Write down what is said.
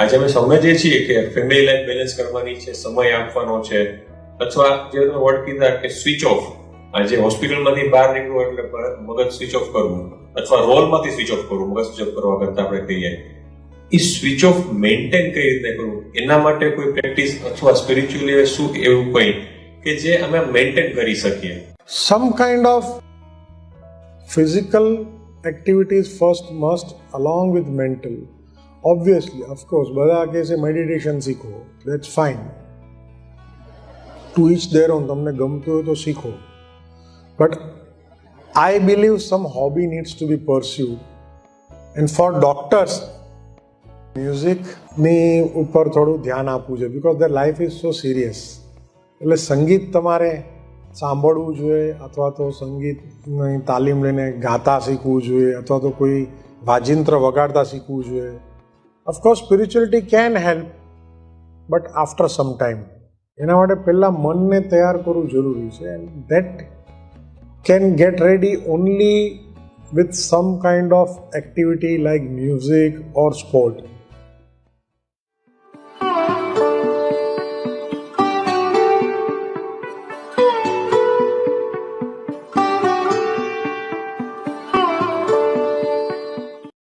આજે અમે સમજીએ છીએ કે ફેમિલી લાઈફ બેલેન્સ કરવાની છે, સમય આપવાનો છે, અથવા જે તમે વર્ડ કીધા કે સ્વિચ ઓફ, આજે હોસ્પિટલમાંથી બહાર નીકળવું એટલે મગજ સ્વિચ ઓફ કરવું, અથવા રોલમાંથી સ્વિચ ઓફ કરવું, મગજ સ્વિચ ઓફ કરવા કરતા આપણે કહીએ, એ સ્વિચ ઓફ મેન્ટેન કઈ રીતે કરવું, એના માટે કોઈ પ્રેક્ટિસ અથવા સ્પિરિચ્યુઅલી શું એવું કંઈ કે જે અમે મેન્ટેન કરી શકીએ? Some kind of physical activities first must along with mental. Obviously, of course, બધા કહે છે મેડિટેશન શીખો, that's fine. To each their own, તમને ગમતું હોય તો શીખો. But I believe some hobby needs to be pursued. And for doctors, મ્યુઝિકની ઉપર થોડું ધ્યાન આપવું જોઈએ because their life is so serious. એટલે સંગીત તમારે સાંભળવું જોઈએ, અથવા તો સંગીતની તાલીમ લઈને ગાતા શીખવું જોઈએ, અથવા તો કોઈ વાજિંત્ર વગાડતા શીખવું જોઈએ. Of course spirituality can help, but after some time. એના માટે પહેલાં મનને તૈયાર કરવું જરૂરી છે. And that can get ready only with some kind of activity like music or sport.